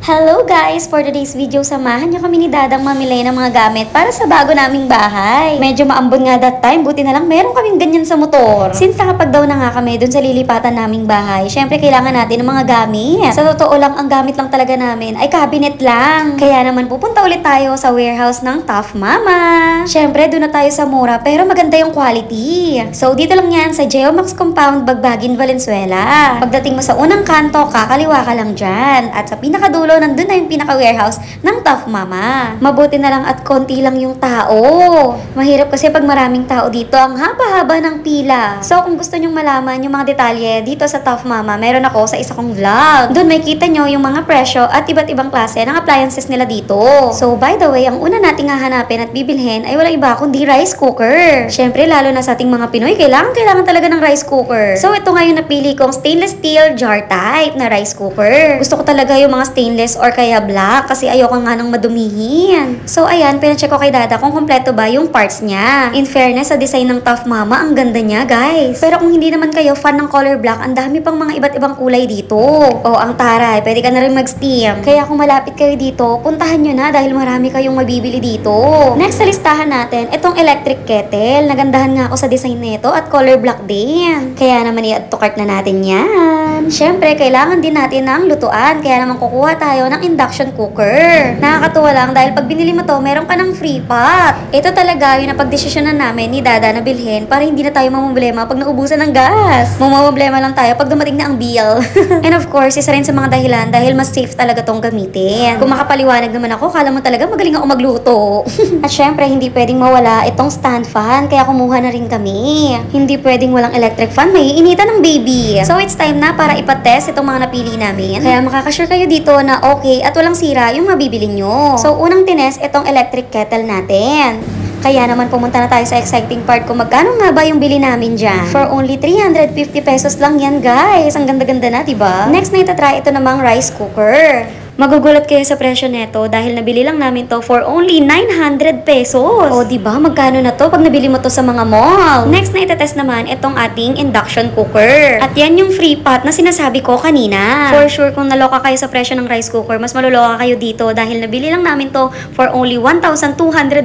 Hello guys! For today's video, samahan niyo kami ni Dadang mamili ng mga gamit para sa bago naming bahay. Medyo maambon nga that time, buti na lang meron kaming ganyan sa motor. Since nakapag daw na nga kami dun sa lilipatan naming bahay, syempre kailangan natin ng mga gamit. Sa totoo lang, ang gamit lang talaga namin ay cabinet lang. Kaya naman pupunta ulit tayo sa warehouse ng Tough Mama. Syempre, doon na tayo sa mura pero maganda yung quality. So dito lang yan sa Geomax Compound, Bagbagin, Valenzuela. Pagdating mo sa unang kanto, kakaliwa ka lang dyan. At sa pinakadulo, nandun na yung pinaka-warehouse ng Tough Mama. Mabuti na lang at konti lang yung tao. Mahirap kasi pag maraming tao dito, ang haba-haba ng pila. So, kung gusto nyong malaman yung mga detalye dito sa Tough Mama, meron ako sa isa kong vlog. Doon may kita nyo yung mga presyo at iba't ibang klase ng appliances nila dito. So, by the way, ang una nating hahanapin at bibilhin ay walang iba kundi rice cooker. Syempre, lalo na sa ating mga Pinoy, kailangan talaga ng rice cooker. So, ito nga yung napili kong stainless steel jar type na rice cooker. Gusto ko talaga yung mga stainless or kaya black kasi ayoko nga nang madumihin. So ayan, pinacheck ko kay Dada kung kompleto ba yung parts niya. In fairness, sa design ng Tough Mama, ang ganda niya guys. Pero kung hindi naman kayo fan ng color black, ang dami pang mga iba't ibang kulay dito. O ang taray, pwede ka na rin mag-steam. Kaya kung malapit kayo dito, puntahan nyo na dahil marami kayong mabibili dito. Next sa listahan natin, itong electric kettle. Nagandahan nga ako sa design nito at color black din. Kaya naman i-add to cart na natin yan. Syempre, kailangan din natin ng lutuan. Kaya naman kukuha tayo ng induction cooker. Nakakatuwa lang dahil pag binili mo to, meron ka ng free pot. Ito talaga yung napagdesisyonan namin ni Dada na bilhin para hindi na tayo mamumblema pag naubusan ng gas. Mamumblema lang tayo pag dumating na ang bill. And of course, isa rin sa mga dahilan dahil mas safe talaga tong gamitin. Kung makapaliwanag naman ako, kala mo talaga magaling ako magluto. At syempre, hindi pwedeng mawala itong stand fan, kaya kumuha na rin kami. Hindi pwedeng walang electric fan, may initan ng baby. So it's time na para ipatest itong mga napili namin. Kaya makakasure kayo dito na okay at walang sira yung mabibili nyo. So, unang tines, itong electric kettle natin. Kaya naman pumunta na tayo sa exciting part kung magkano nga ba yung bili namin dyan. For only 350 pesos lang yan guys. Ang ganda-ganda na, diba? Next na itatry ito namang rice cooker. Magugulat kayo sa presyo neto dahil nabili lang namin to for only 900 pesos. O diba, magkano na to pag nabili mo to sa mga mall? Next na itetest naman itong ating induction cooker. At yan yung free pot na sinasabi ko kanina. For sure, kung naloka kayo sa presyo ng rice cooker, mas maluloka kayo dito dahil nabili lang namin to for only 1,200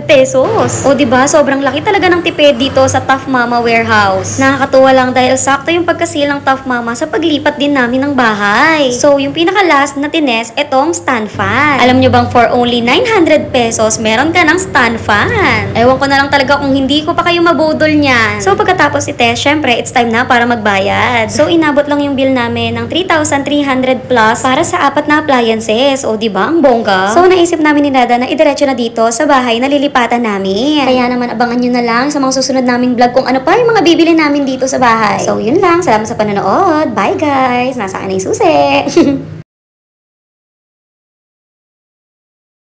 pesos. O diba, sobrang laki talaga ng tipid dito sa Tough Mama warehouse. Nakakatuwa lang dahil sakto yung pagkasil ng Tough Mama sa paglipat din namin ng bahay. So, yung pinaka-last na tines, itong stand fan. Alam nyo bang for only 900 pesos, meron ka ng stand fan? Ewan ko na lang talaga kung hindi ko pa kayo mabudol niyan. So pagkatapos itest, syempre, it's time na para magbayad. So inabot lang yung bill namin ng 3,300 plus para sa 4 na appliances. O diba, ang bongga? So naisip namin ni Dada na idiretso na dito sa bahay na lilipatan namin. Kaya naman abangan nyo na lang sa mga susunod naming vlog kung ano pa yung mga bibili namin dito sa bahay. So yun lang, salamat sa panonood. Bye guys! Nasa akin na yung susi!